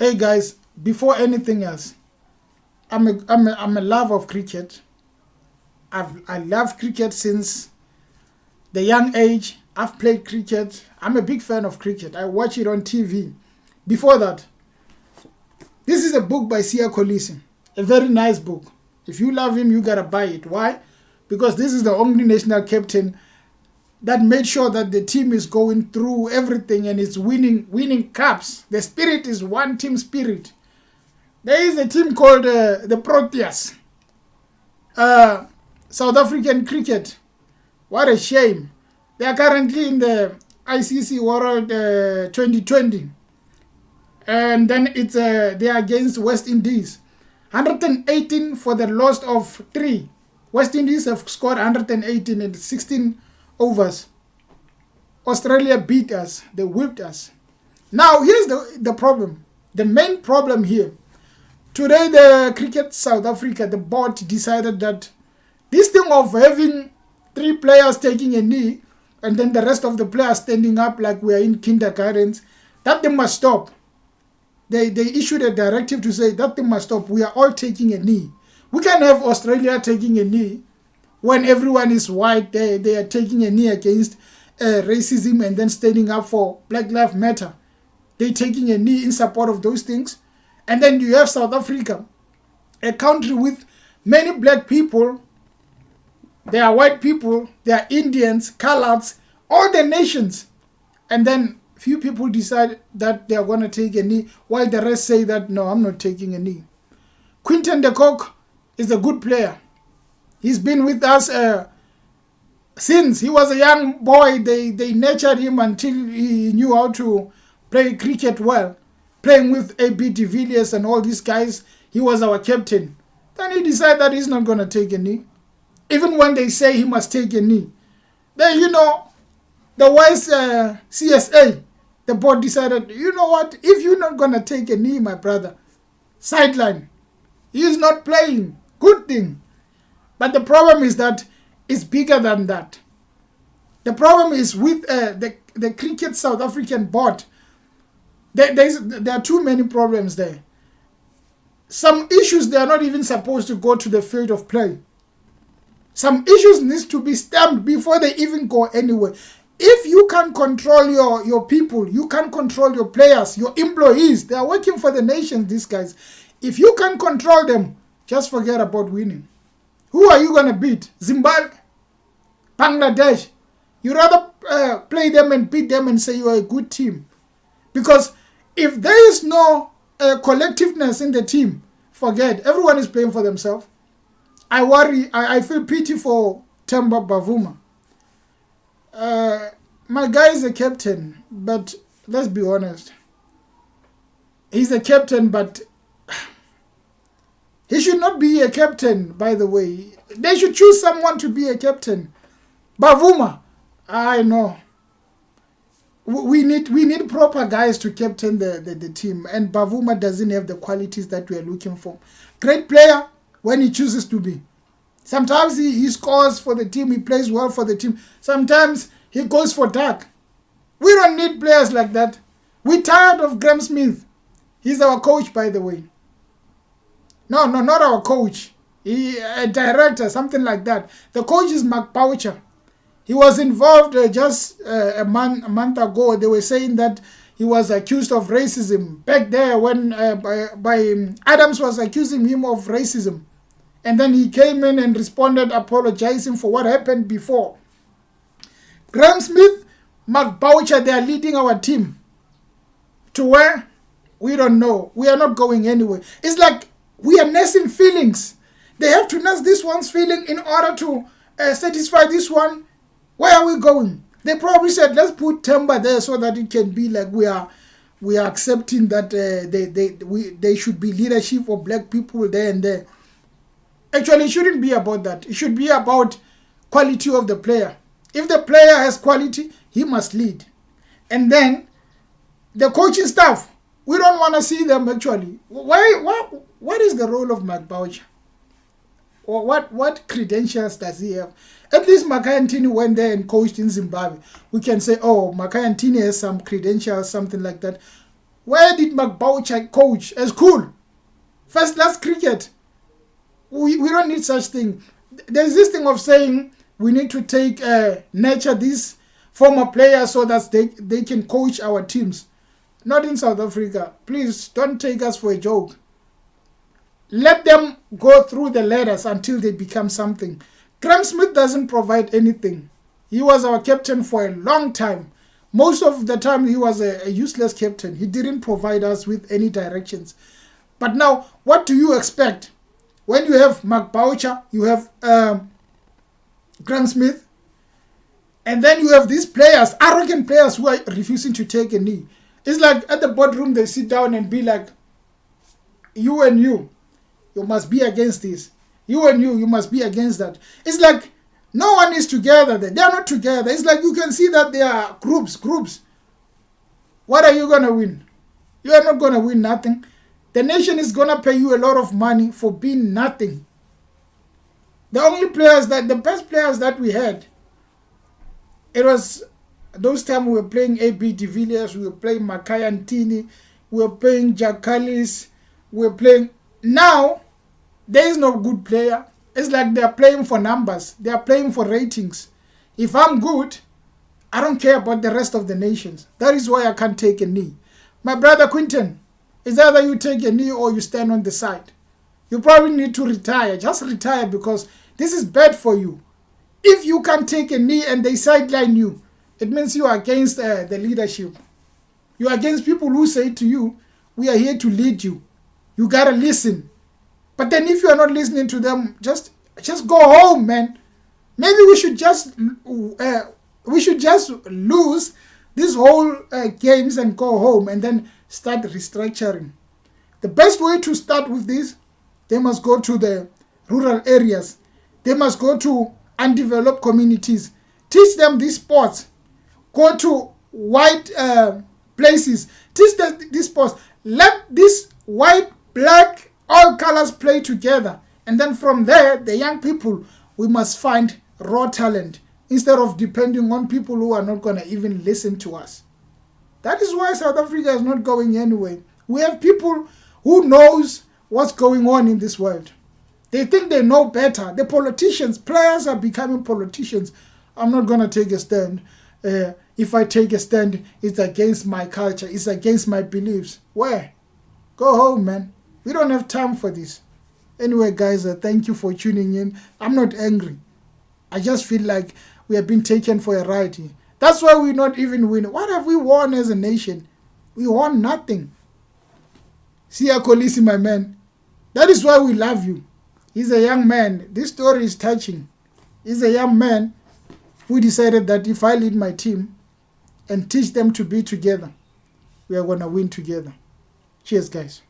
Hey guys, before anything else, I'm a lover of cricket. I love cricket since the young age. I've played cricket. I'm a big fan of cricket. I watch it on TV. Before that, this is a book by Sia Kolisi, a very nice book. If you love him, you gotta buy it. Why? Because this is the only national captain that made sure that the team is going through everything and it's winning cups. The spirit is one team spirit. There is a team called the Proteas. South African cricket. What a shame. They are currently in the ICC World 2020. And then they are against West Indies. 118 for the loss of 3. West Indies have scored 118 in 16 overs. Australia beat us. They whipped us. Now, here's the problem. The main problem here. Today, the Cricket South Africa, the board decided that this thing of having 3 players taking a knee and then the rest of the players standing up like we are in kindergartens, that thing must stop. They issued a directive to say that thing must stop. We are all taking a knee. We can't have Australia taking a knee when everyone is white. They are taking a knee against racism and then standing up for Black Lives Matter. They're taking a knee in support of those things. And then you have South Africa, a country with many black people. They are white people. They are Indians, coloreds, all the nations. And then few people decide that they are going to take a knee, while the rest say that, no, I'm not taking a knee. Quinton de Kock is a good player. He's been with us since he was a young boy. They nurtured him until he knew how to play cricket well. Playing with A.B. de Villiers and all these guys, he was our captain. Then he decided that he's not going to take a knee. Even when they say he must take a knee. Then, the wise CSA, the board decided, you know what, if you're not going to take a knee, my brother, sideline. He is not playing. Good thing. But the problem is that it's bigger than that. The problem is with the Cricket South African board. There are too many problems there. Some issues, they are not even supposed to go to the field of play. Some issues need to be stamped before they even go anywhere. If you can't control your people, you can't control your players, your employees, they are working for the nation, these guys. If you can't control them, just forget about winning. Who are you going to beat? Zimbabwe? Bangladesh? You rather play them and beat them and say you are a good team. Because if there is no collectiveness in the team, forget. Everyone is playing for themselves. I feel pity for Temba Bavuma. My guy is a captain, but let's be honest. He's a captain, but he should not be a captain, by the way. They should choose someone to be a captain. Bavuma, I know. We need proper guys to captain the team, and Bavuma doesn't have the qualities that we are looking for. Great player when he chooses to be. Sometimes he scores for the team, he plays well for the team. Sometimes he goes for dark. We don't need players like that. We're tired of Graham Smith. He's our coach, by the way. No, not our coach. A director, something like that. The coach is Mark Boucher. He was involved just a month ago. They were saying that he was accused of racism. Back there when Adams was accusing him of racism. And then he came in and responded apologizing for what happened before. Graham Smith, Mark Boucher, they are leading our team. To where? We don't know. We are not going anywhere. It's like we are nursing feelings. They have to nurse this one's feeling in order to satisfy this one. Where are we going? They probably said, let's put Temba there so that it can be like we are accepting that they should be leadership for black people there and there. Actually, it shouldn't be about that. It should be about quality of the player. If the player has quality, he must lead. And then the coaching staff, we don't want to see them actually. What is the role of Mark Boucher? Or what credentials does he have? At least Makayantini went there and coached in Zimbabwe. We can say, oh, Makayantini has some credentials, something like that. Where did Boucher coach? It's cool. First class cricket. We don't need such thing. There's this thing of saying we need to take nurture these former players so that they can coach our teams. Not in South Africa. Please don't take us for a joke. Let them go through the ladders until they become something. Graham Smith doesn't provide anything. He was our captain for a long time. Most of the time he was a useless captain. He didn't provide us with any directions. But now, what do you expect? When you have Mark Boucher, you have Graham Smith, and then you have these players, arrogant players who are refusing to take a knee. It's like at the boardroom they sit down and be like, you and you must be against this. You and you must be against that. It's like no one is together there. They are not together. It's like you can see that they are groups. What are you going to win? You are not going to win nothing. The nation is going to pay you a lot of money for being nothing. The best players that we had, it was those times we were playing A.B. de Villiers, we were playing Makai Antini, we were playing Jack Callis, we were playing... Now, there is no good player. It's like they are playing for numbers. They are playing for ratings. If I'm good, I don't care about the rest of the nations. That is why I can't take a knee. My brother Quinton, it's either you take a knee or you stand on the side. You probably need to retire. Just retire because this is bad for you. If you can't take a knee and they sideline you, it means you are against the leadership. You are against people who say to you, we are here to lead you. You got to listen. But then if you are not listening to them, just go home, man. Maybe we should just lose these whole games and go home and then start restructuring. The best way to start with this, they must go to the rural areas. They must go to undeveloped communities. Teach them these sports. Go to white places. Teach them these sports. Let this white, black, all colors play together. And then from there, the young people, we must find raw talent instead of depending on people who are not going to even listen to us. That is why South Africa is not going anywhere. We have people who knows what's going on in this world. They think they know better. The politicians, players are becoming politicians. I'm not going to take a stand. If I take a stand, it's against my culture. It's against my beliefs. Where? Go home, man. We don't have time for this. Anyway, guys, thank you for tuning in. I'm not angry. I just feel like we have been taken for a ride here. That's why we're not even winning. What have we won as a nation? We won nothing. Siya Kolisi, my man. That is why we love you. He's a young man. This story is touching. He's a young man who decided that if I lead my team and teach them to be together, we are going to win together. Cheers, guys.